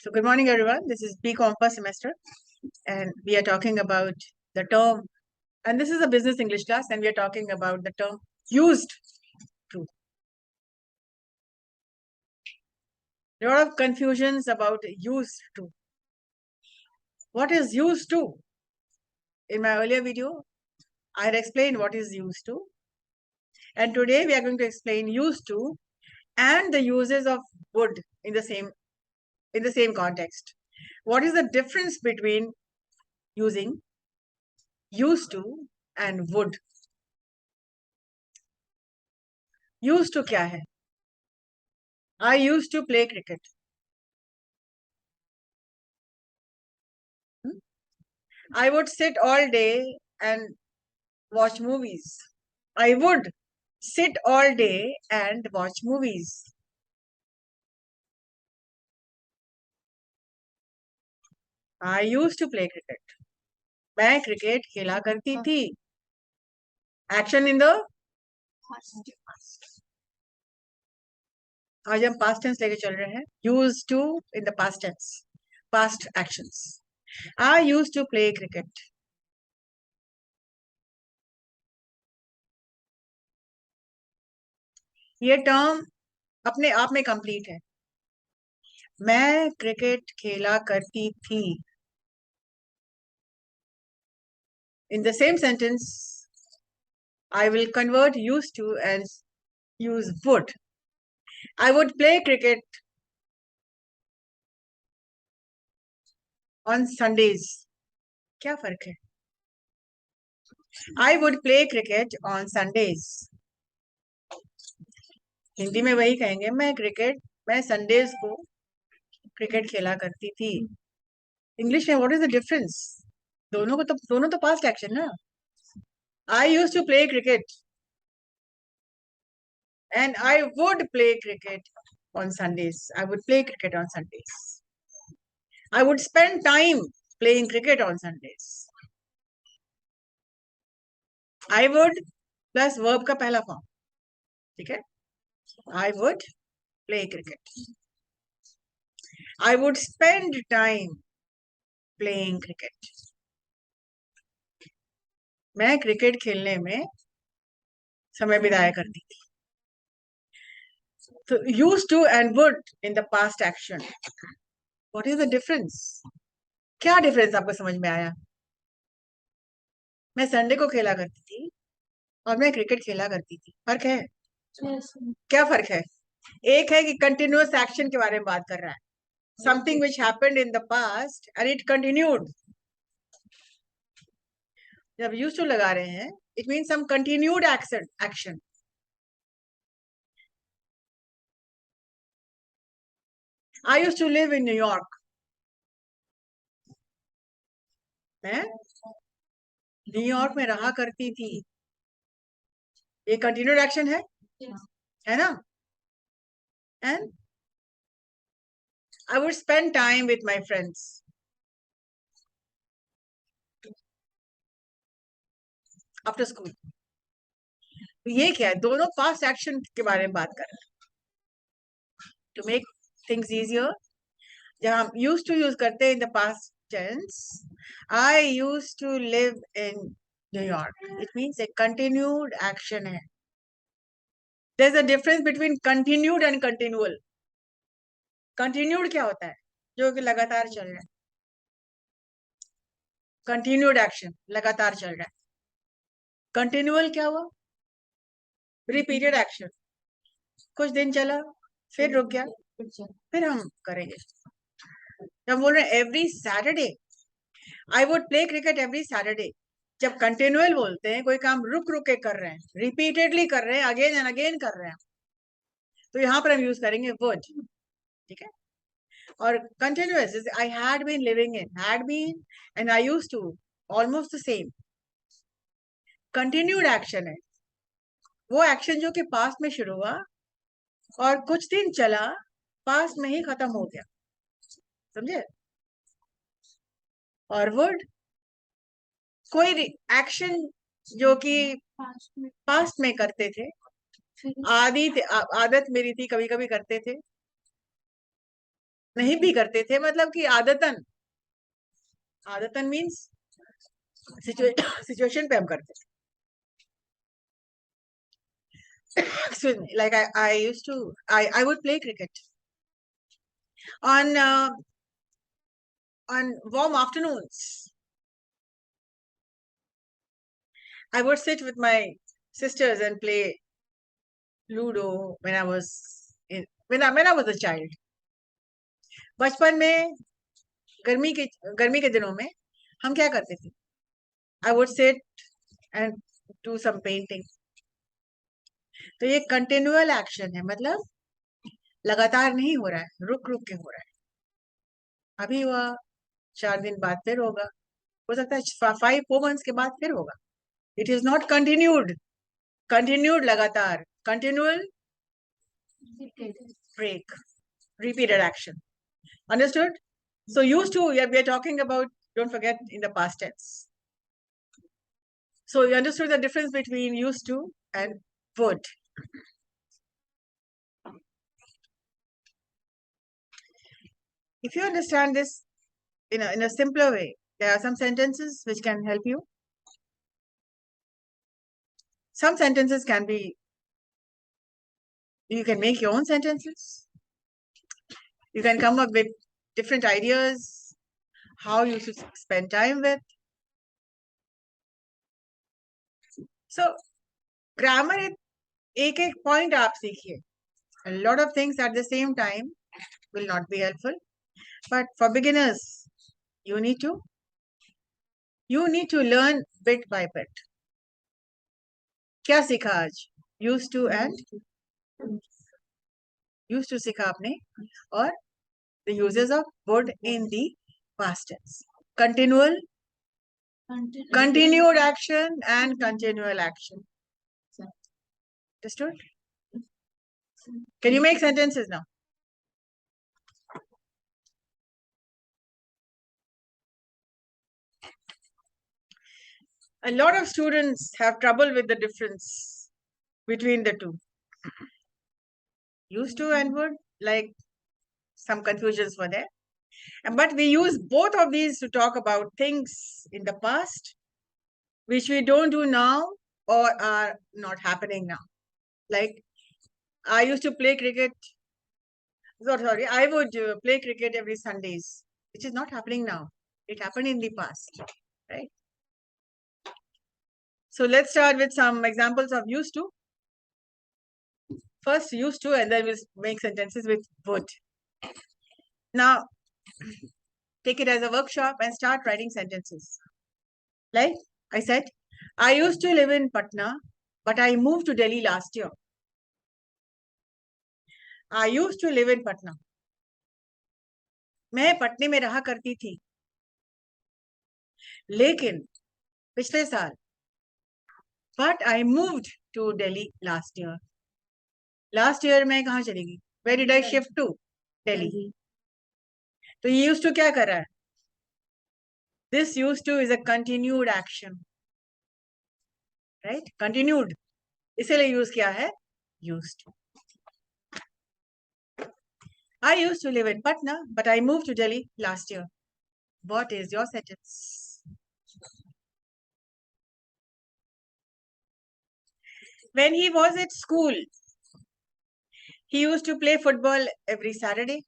So good morning, everyone. This is BCom first semester, and we are talking about the term, and this is a business English class, and we are talking about the term used to. There are a lot of confusions about used to. What is used to? In my earlier video, I had explained what is used to, and today we are going to explain used to and the uses of would in the same context. What is the difference between using, used to, and would? Used to क्या है? I used to play cricket. I would sit all day and watch movies. I would sit all day and watch movies. I used to play cricket. मैं cricket खेला करती थी. Action in the आज हम past tense लेके चल रहे हैं. Used to in the past tense. Past actions. I used to play cricket. ये टर्म अपने आप में कंप्लीट है. मैं क्रिकेट खेला करती थी. In the same sentence, I will convert used to as use would. I would play cricket on Sundays. क्या फर्क है? I would play cricket on Sundays. Hindi में वही कहेंगे, मैं संडेज को क्रिकेट खेला करती थी. इंग्लिश में व्हाट इज द डिफरेंस? दोनों तो पास्ट एक्शन ना. I used to play cricket and I would play cricket on Sundays. I would play cricket on Sundays. I would spend time playing cricket on Sundays. I would plus verb का पहला form. ठीक है? I would play cricket. I would spend time playing cricket. मैं cricket खेलने में समय बिताया करती थी. So used to and would in the past action. What is the difference? क्या डिफरेंस आपको समझ में आया? मैं संडे को खेला करती थी और मैं क्रिकेट खेला करती थी. फर्क है? क्या फर्क है? एक है कि कंटिन्यूअस एक्शन के बारे में बात कर रहा है. Something which happened in the past and it continued. जब used to लगा रहे हैं, it means some continued action. I used to live in New York. मैं न्यूयॉर्क में रहा करती थी. ये कंटिन्यूड एक्शन है ना? And I would spend time with my friends. After school. ये क्या है? दोनों पास्ट एक्शन के बारे में बात कर रहे हैं. To make things easier, जब हम used to use करते हैं in the past tense, I used to live in New York. It means a continued action है. There's a difference between continued and continual. Continued क्या होता है? जो कि लगातार चल रहा है. Continued action लगातार चल रहा है. Continual क्या हुआ? Repeated action. कुछ दिन चला, फिर रुक गया, फिर हम करेंगे. हम बोल रहे हैं every Saturday. I would play cricket every Saturday. जब कंटिन्यूअल बोलते हैं, कोई काम रुक रुक के कर रहे हैं, रिपीटेडली कर रहे हैं, अगेन एंड अगेन कर रहे हैं, तो यहाँ पर हम यूज करेंगे वुड. ठीक है? और continuous, I had been living in, had been and I used to, almost the same. Continued action है वो एक्शन जो कि पास्ट में शुरू हुआ और कुछ दिन चला, पास्ट में ही खत्म हो गया. समझे? और वुड कोई एक्शन जो कि पास्ट में करते थे, आदत मेरी थी, कभी कभी करते थे, नहीं भी करते थे, मतलब कि आदतन, आदतन मीन्स सिचुएशन पे हम करते थे. Excuse me, like I used to, I would play cricket on warm afternoons. I would sit with my sisters and play Ludo when I was when I was a child. बचपन में गर्मी के दिनों में हम क्या करते थे? I would sit and do some painting. तो ये कंटिन्यूअल एक्शन है, मतलब लगातार नहीं हो रहा है, रुक रुक के हो रहा है. अभी हुआ, 4 दिन बाद फिर होगा, हो सकता है 4 months के बाद फिर होगा. It is not continued. Continued लगातार, continual break, repeated action. Understood? So used to, we are talking about, don't forget, in the past tense. So you understood the difference between used to and would. If you understand this in a simpler way, there are some sentences which can help you. Some sentences can be, you can make your own sentences. You can come up with different ideas, how you should spend time with. So grammar, एक एक point आप सीखिए. A lot of things at the same time will not be helpful. But for beginners, you need to learn bit by bit. क्या सीखा आज? Used to and used to सीखा आपने, और the uses of would in the past tense. Continued action and continual action. Understood? Can you make sentences now? A lot of students have trouble with the difference between the two. Used to and would, like some confusions were there. But we use both of these to talk about things in the past which we don't do now or are not happening now. Like I used to play cricket. Sorry, I would play cricket every Sundays, which is not happening now. It happened in the past, right? So let's start with some examples of used to. First used to, and then we'll make sentences with would. Now, take it as a workshop and start writing sentences. Like I said, I used to live in Patna, but I moved to Delhi last year. I used to live in Patna. मैं पटने में रहा करती थी, लेकिन पिछले साल, but I moved to Delhi last year. Last year मैं कहाँ चली गई? Where did I shift to? Delhi. तो ये used to क्या कर रहा है? This used to is a continued action, right? Continued. इसीलिए use किया है used to. I used to live in Patna, but I moved to Delhi last year. What is your sentence? When he was at school, he used to play football every Saturday.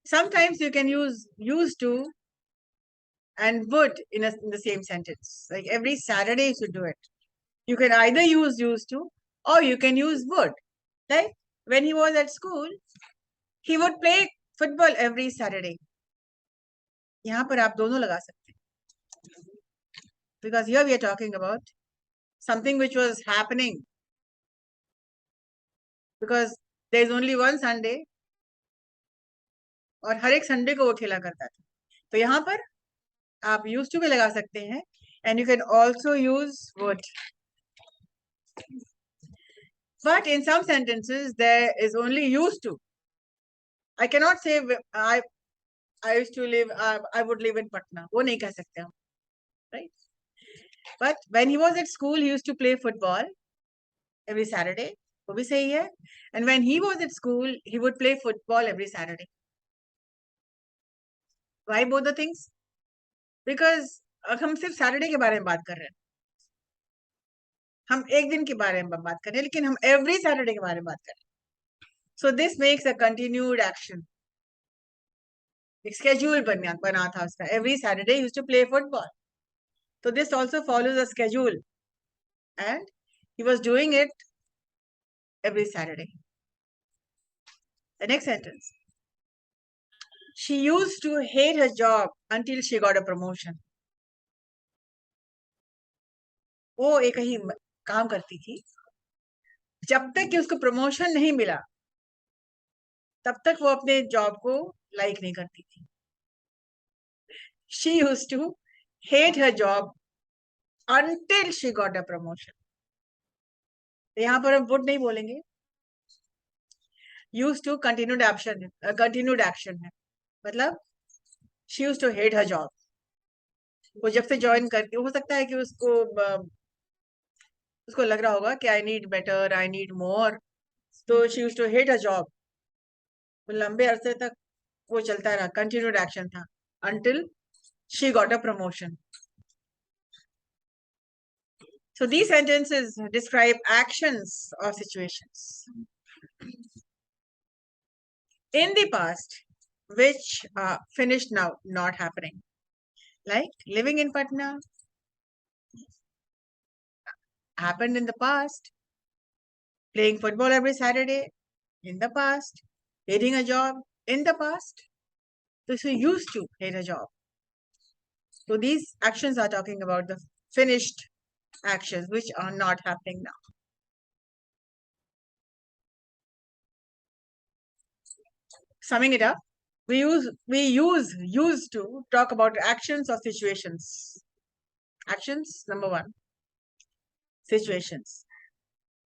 Sometimes you can use used to and would in the same sentence. Like every Saturday you should do it. You can either use used to or you can use would. Like when he was at school, he would play football every Saturday. यहाँ पर आप दोनों लगा सकते हैं. Because here we are talking about something which was happening. Because there is only one Sunday और हर एक Sunday को वो खेला करता था. तो यहाँ पर आप used to भी लगा सकते हैं and you can also use would. But in some sentences there is only used to. I cannot say I used to live, I would live in Patna. वो नहीं कह सकते हम, right? But when he was at school, he used to play football every Saturday. वो भी सही है. And when he was at school, he would play football every Saturday. Why both the things? Because हम सिर्फ Saturday के बारे में बात कर रहे हैं, हम एक दिन के बारे में बात कर रहे हैं, लेकिन हम एवरी सैटरडे के बारे में बात कर रहे हैं. So this makes a continued action. एक schedule बना था उसका. Every Saturday he used to play football. So this also follows a schedule, and he was doing it every Saturday. The next sentence. She used to hate her job until she got a promotion. वो एक ही काम करती थी, जब तक कि उसको promotion नहीं मिला तब तक वो अपने जॉब को लाइक नहीं करती थी. She used to hate her job until she got a promotion. यहाँ पर हम would नहीं बोलेंगे. Used to continued action है. मतलब she used to hate her job. वो जब से ज्वाइन करती, हो सकता है कि उसको लग रहा होगा कि I need better, I need more, तो she used to hate a job. तो लंबे अरसे तक वो चलता रहा, कंटिन्यूड एक्शन था, until she got a promotion. So these sentences describe actions or situations in the past which are finished now, not happening. Like living in Patna happened in the past. Playing football every Saturday in the past. Hating a job in the past. So she used to hate a job. So these actions are talking about the finished actions which are not happening now. Summing it up, we use used to talk about actions or situations. Actions, number one. Situations.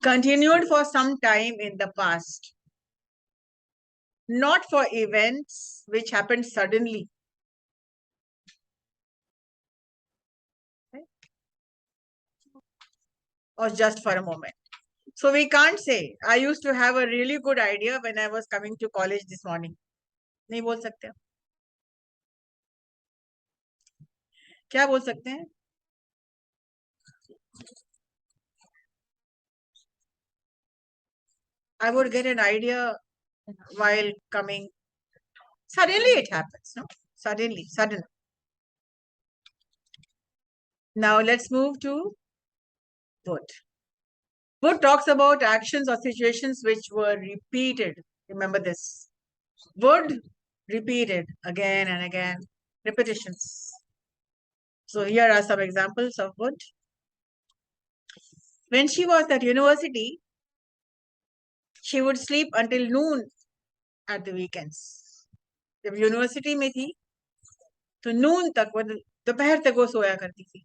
Continued for some time in the past. Not for events which happened suddenly. Okay? Or just for a moment. So we can't say, I used to have a really good idea when I was coming to college this morning. नहीं बोल सकते. क्या बोल सकते हैं? I would get an idea while coming. Suddenly it happens, no? Sudden. Now let's move to would. Would talks about actions or situations which were repeated. Remember this. Would repeated again and again. Repetitions. So here are some examples of would. When she was at university, she would sleep until noon at the weekends. जब university में थी तो नून तक, दोपहर तक वो सोया करती थी.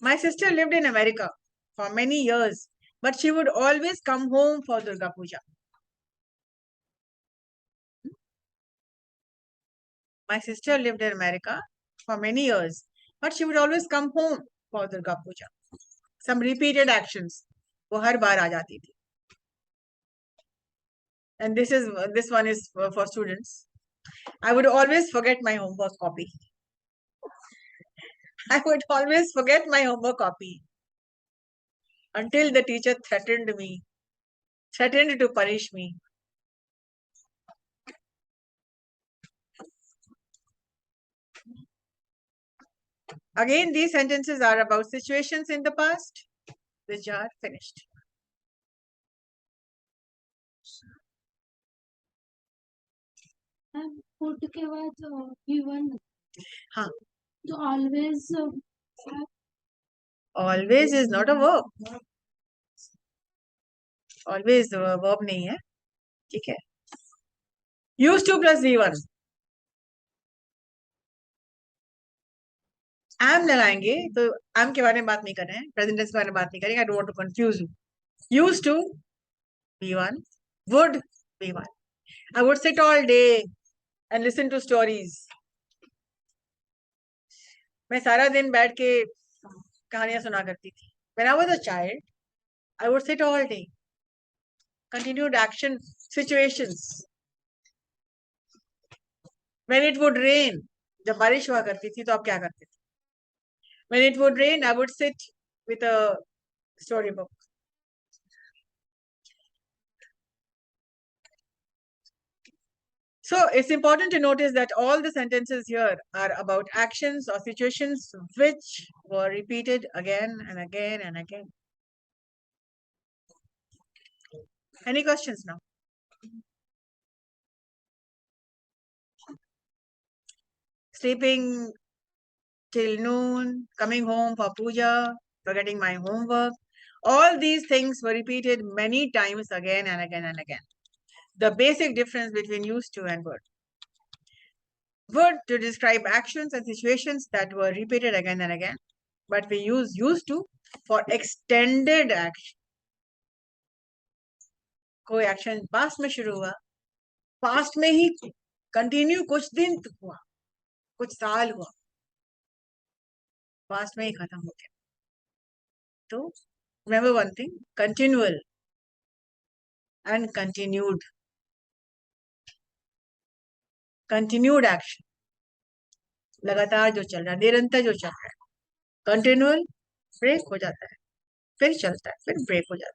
My sister lived in America for many years, but she would always come home for Durga Puja. My sister lived in America for many years, but she would always come home for Durga Puja. Some repeated actions. वो हर बार आ जाती थी. And this one is for students. I would always forget my homework copy. I would always forget my homework copy until the teacher threatened to punish me. Again, these sentences are about situations in the past which are finished. Would के बाद given. हाँ. तो always. Always is not a verb. Always verb नहीं है. ठीक है. Used to plus V1. am लगाएंगे तो am के बारे में बात नहीं कर रहे हैं, present tense के बारे में बात नहीं करेंगे. I don't want to confuse you. Used to V1, would V1. I would sit all day and listen to stories. मैं सारा दिन बैठ के कहानियां सुना करती थी. When I was a child, I would sit all day. Continued action situations. When it would rain, जब बारिश हुआ करती थी तो आप क्या करते थे? When it would rain, I would sit with a storybook. So it's important to notice that all the sentences here are about actions or situations which were repeated again and again and again. Any questions now? Sleeping till noon, coming home for puja, forgetting my homework. All these things were repeated many times again and again and again. The basic difference between used to and would. Would to describe actions and situations that were repeated again and again, but we use used to for extended action. कोई action past में शुरू हुआ, past में ही continue कुछ दिन हुआ, कुछ साल हुआ, पास्ट में ही खत्म हो गया. तो remember one thing, continual and continued action, लगातार जो चल रहा है, निरंतर जो चल रहा है. कंटिन्यूअल ब्रेक हो जाता है, फिर चलता है, फिर ब्रेक हो जाता है.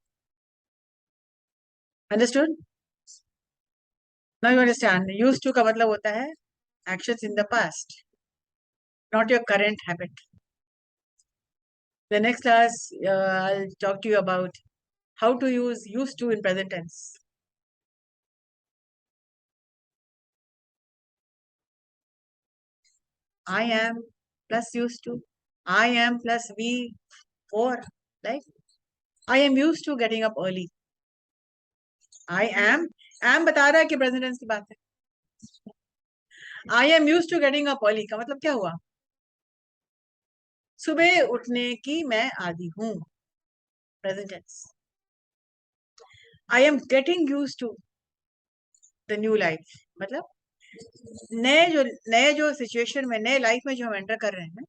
Understood? Now you understand. Used to का मतलब होता है actions in the past, not your current habit. The next class, I'll talk to you about how to use used to in present tense. I am plus used to. I am plus we for. Like, I am used to getting up early. I am बता रहा है कि present tense की बात है. I am used to getting up early का मतलब क्या हुआ? सुबह उठने की मैं आदी हूँ. Present tense. I am getting used to the new life. मतलब नए जो सिचुएशन में, नए लाइफ में जो हम एंटर कर रहे हैं,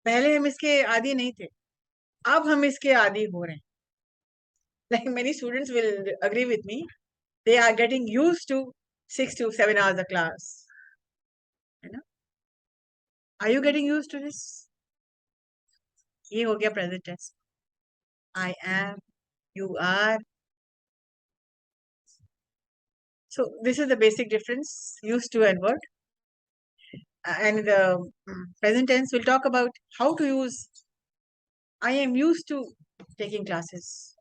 पहले हम इसके आदी नहीं थे, अब हम इसके आदी हो रहे हैं. Like many students will agree with me, they are getting used to 6 to 7 hours a class. You know? Are you getting used to this? ये हो गया present tense. I am, you are. So this is the basic difference, used to and would. And in the present tense, we'll talk about how to use I am used to taking classes.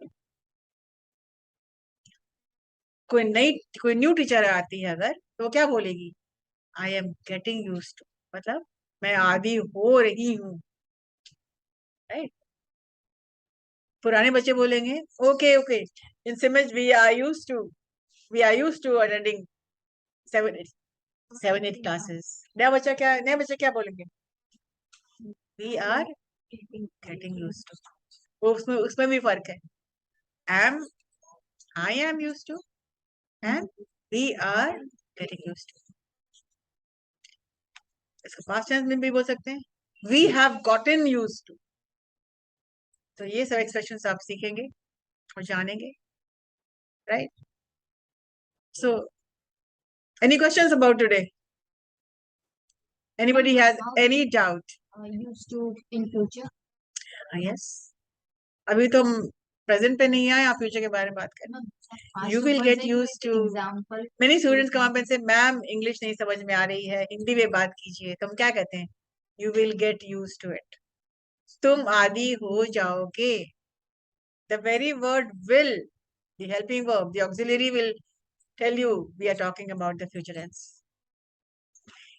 कोई new teacher आती है अगर, तो क्या बोलेगी? I am getting used to, मतलब मैं आदी हो रही हूँ. राइट? पुराने बच्चे बोलेंगे ओके ओके, इन सिमेज we are used to attending 7-8 classes. नया बच्चा क्या बोलेंगे? We are getting used to. उसमें भी फर्क है. Am I am used to and we are getting used to. इसका पास्ट टेंस में भी बोल सकते हैं, we have gotten used to. तो ये सब एक्सप्रेशंस आप सीखेंगे और जानेंगे. Right? So any questions about today? Anybody has any doubt? used to in future. Yes. अभी तो हम प्रेजेंट पे नहीं आए, आप फ्यूचर के बारे में बात करें. You will get used to. Many students come up and say, ma'am English नहीं समझ में आ रही है, हिंदी में बात कीजिए. तो हम क्या कहते हैं? You will get used to it. तुम आदी हो जाओगे. The very word will, the helping verb, the auxiliary will tell you we are talking about the future tense.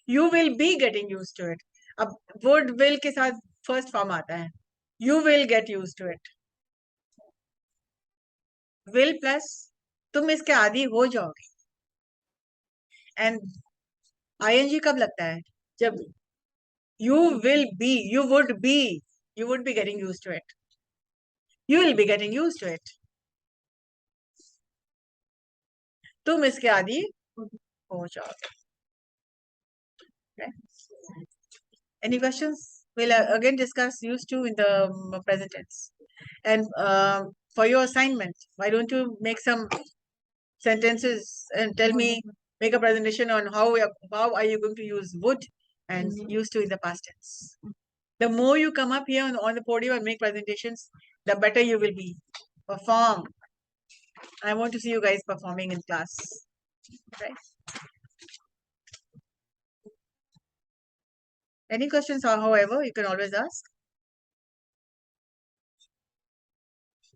You will be getting used to it. अब would will के साथ first form आता है. You will get used to it. Will plus तुम इसके आदी हो जाओगे. And ing कब लगता है? जब you would be getting used to it. You will be getting used to it. तुम इसके आदी हो जाओगे. Okay? Any questions? We'll again discuss used to in the present tense. And for your assignment, why don't you make some sentences and tell me, make a presentation on how are you going to use would and used to in the past tense. The more you come up here on the podium and make presentations, the better you will be. Perform. I want to see you guys performing in class. Right? Any questions, however, you can always ask.